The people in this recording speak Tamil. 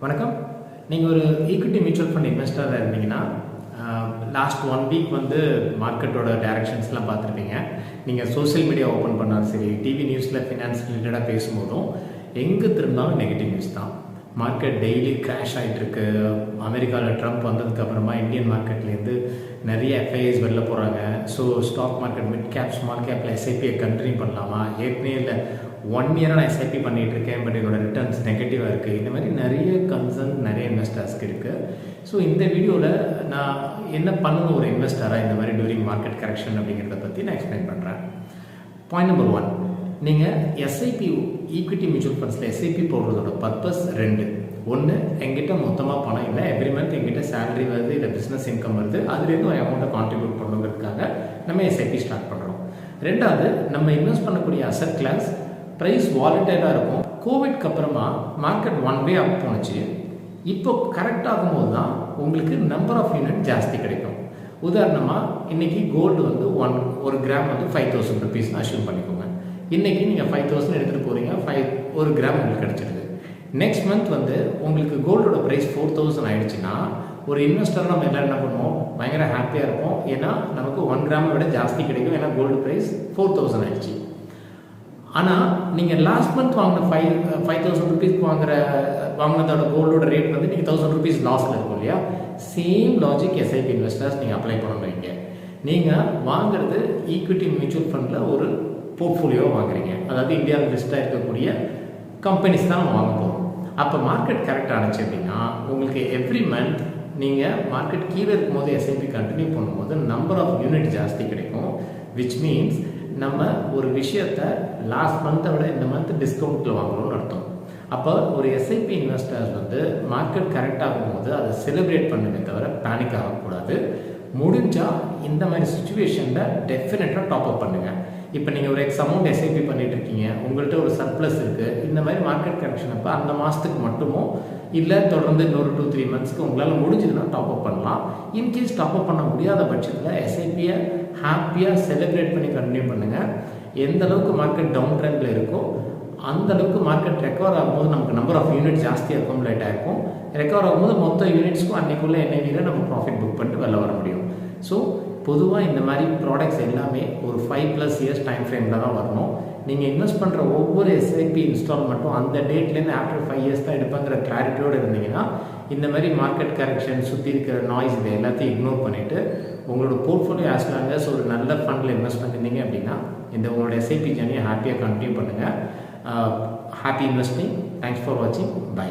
வணக்கம். நீங்கள் ஒரு ஈக்விட்டி மியூச்சுவல் ஃபண்ட் இன்வெஸ்டராக இருந்தீங்கன்னா லாஸ்ட் 1 வீக் வந்து மார்க்கெட்டோட டைரக்ஷன்ஸ்லாம் பார்த்துருப்பீங்க. நீங்கள் சோஷியல் மீடியா ஓப்பன் பண்ணாலும் சரி, டிவி நியூஸில் ஃபினான்ஸ் ரிலேட்டடாக பேசும்போதும் எங்கே திரும்பினாலும் நெகட்டிவ் நியூஸ் தான். மார்க்கெட் டெய்லி கிராஷ் ஆகிட்டுருக்கு. அமெரிக்காவில் ட்ரம்ப் வந்ததுக்கப்புறமா இந்தியன் மார்க்கெட்லேருந்து நிறைய எஃப்ஐஐஸ் வெளில போகிறாங்க. So stock market mid cap small கேப்பில் எஸ்ஐபியை கண்டினியூ பண்ணலாமா, ஏற்கனவே இல்லை 1 இயராக நான் எஸ்ஐபி பண்ணிகிட்டு இருக்கேன், பட் என்னோட ரிட்டர்ன்ஸ் நெகட்டிவாக இருக்குது. இந்த மாதிரி நிறைய கன்சர்ன் நிறைய இன்வெஸ்டர்ஸ்க்கு இருக்குது. ஸோ இந்த வீடியோவில் நான் என்ன பண்ணணும் ஒரு இன்வெஸ்டராக இந்த மாதிரி டூரிங் மார்க்கெட் கரெக்ஷன் அப்படிங்கிறத பற்றி நான் எக்ஸ்பிளைன் பண்ணுறேன். பாயிண்ட் நம்பர் 1, நீங்கள் எஸ்ஐபி ஈக்விட்டி மியூச்சுவல் ஃபண்ட்ஸில் எஸ்ஐபி போடுறதோட பர்பஸ் 2. ஒன்று, எங்கிட்ட மொத்தமாக பணம் இல்லை, எவ்ரி மந்த் எங்கிட்ட சேலரி வருது, இல்லை பிஸ்னஸ் இன்கம் வருது, அதுலேருந்து ஒரு அமௌண்ட்டை கான்ட்ரிபியூட் பண்ணுங்கிறதுக்காக நம்ம எஸ்ஐபி ஸ்டார்ட் பண்ணுறோம். 2வது, நம்ம இன்வெஸ்ட் பண்ணக்கூடிய அசட் கிளாஸ் ப்ரைஸ் வாலட்டைலாக இருக்கும். கோவிட்க்கு அப்புறமா மார்க்கெட் 1 வே அப் போணுச்சு. இப்போ கரெக்ட் ஆகும்போது தான் உங்களுக்கு நம்பர் ஆஃப் யூனிட் ஜாஸ்தி கிடைக்கும். உதாரணமாக இன்றைக்கி கோல்டு வந்து ஒரு கிராம் வந்து 5000 ருபீஸ் அஷ்யூம் பண்ணிக்கோங்க. இன்றைக்கி நீங்கள் 5000 எடுத்துகிட்டு போகிறீங்க, 1 கிராம் உங்களுக்கு கிடச்சிடுது. நெக்ஸ்ட் மந்த் வந்து உங்களுக்கு கோல்டோட ப்ரைஸ் 4000 ஆயிடுச்சுன்னா ஒரு இன்வெஸ்டர் நம்ம எல்லோரும் என்ன பண்ணுவோம், பயங்கர ஹாப்பியாக இருப்போம். ஏன்னா நமக்கு 1 கிராமை விட ஜாஸ்தி கிடைக்கும், ஏன்னா கோல்டு ப்ரைஸ் 4000 ஆயிடுச்சு. ஆனால் நீங்கள் லாஸ்ட் மந்த் வாங்கின 5000 ருபீஸ்க்கு வாங்கினதோட கோல்டோட ரேட் வந்து நீங்கள் 1000 ருபீஸ் லாஸில் இருக்கும் இல்லையா? சேம் லாஜிக் எஸ்ஐபி இன்வெஸ்டர்ஸ் நீங்கள் அப்ளை பண்ணணும். இங்கே நீங்கள் வாங்குறது ஈக்விட்டி மியூச்சுவல் ஃபண்டில் ஒரு போர்ட்ஃபோலியோ வாங்குறீங்க. அதாவது இந்தியாவில் லிஸ்ட்டாக இருக்கக்கூடிய கம்பெனிஸ் தான் நம்ம வாங்க போகிறோம். அப்போ மார்க்கெட் கரெக்ட் ஆனிச்சு அப்படின்னா உங்களுக்கு எவ்ரி மந்த் நீங்கள் மார்க்கெட் கீழே இருக்கும்போது எஸ்ஐபி கண்டினியூ பண்ணும்போது நம்பர் ஆஃப் யூனிட் ஜாஸ்தி கிடைக்கும். விச் மீன்ஸ் நம்ம ஒரு விஷயத்தை லாஸ்ட் மந்த்தை விட இந்த மந்த் டிஸ்கவுண்ட்டில் வாங்கணும்னு அர்த்தம். அப்போ ஒரு எஸ்ஐபி இன்வெஸ்டர்ஸ் வந்து மார்க்கெட் கரெக்ட் ஆகும்போது அதை செலிப்ரேட் பண்ணுமே தவிர பேனிக் ஆகக்கூடாது. முடிஞ்சால் இந்த மாதிரி சுச்சுவேஷனில் டெஃபினட்டாக டாப்அப் பண்ணுங்கள். இப்போ நீங்கள் ஒரு அமௌண்ட் எஸ்ஐபி பண்ணிட்டு இருக்கீங்க, உங்கள்கிட்ட ஒரு சர்ப்ளஸ் இருக்குது. இந்த மாதிரி மார்க்கெட் கரெக்ஷன் அப்போ அந்த மாதத்துக்கு மட்டுமோ இல்லை தொடர்ந்து இன்னொரு 2-3 மந்த்ஸ்க்கு உங்களால் முடிஞ்சதுன்னா டாப்அப் பண்ணலாம். இன்கேஸ் டாப்அப் பண்ண முடியாத பட்சத்தில் எஸ்ஐபியை ஹாப்பியாக செலிப்ரேட் பண்ணி கண்டினியூ பண்ணுங்கள். எந்த அளவுக்கு மார்க்கெட் டவுன் ட்ரெண்டில் இருக்கோ அந்த அளவுக்கு மார்க்கெட் ரெக்கவர் ஆகும்போது நமக்கு நம்பர் ஆஃப் யூனிட் ஜாஸ்தியாக இருக்கும், லேட்டாக இருக்கும். ரெக்கவர் ஆகும்போது மொத்த யூனிட்ஸ்க்கும் அன்றைக்குள்ளே NAV நம்ம ப்ராஃபிட் புக் பண்ணிட்டு வெளில வர முடியும். ஸோ பொதுவாக இந்த மாதிரி ப்ராடக்ட்ஸ் எல்லாமே ஒரு 5+ இயர்ஸ் டைம் ஃப்ரேமில் தான் வரணும். நீங்கள் இன்வெஸ்ட் பண்ணுற ஒவ்வொரு எஸ்ஐபி இன்ஸ்டால்மெண்ட்டும் அந்த டேட்லேருந்து ஆஃப்டர் 5 இயர்ஸ் தான் எடுப்பாங்கிற கிளாரிட்டியோடு இருந்தீங்கன்னா இந்த மாதிரி மார்க்கெட் கரெக்ஷன் சுற்றி இருக்கிற நாய்ஸ் இதை எல்லாத்தையும் இக்னோர் பண்ணிவிட்டு உங்களோட போர்ட்ஃபோலியோ ஆஸ் லாங் அஸ் ஒரு நல்ல ஃபண்டில் இன்வெஸ்ட் பண்ணியிருந்தீங்க அப்படின்னா இந்த உங்களோட எஸ்ஐபி ஜர்னியை ஹாப்பியாக கண்டினியூ பண்ணுங்கள். Happy investing. தேங்க்ஸ் ஃபார் வாட்சிங். பை.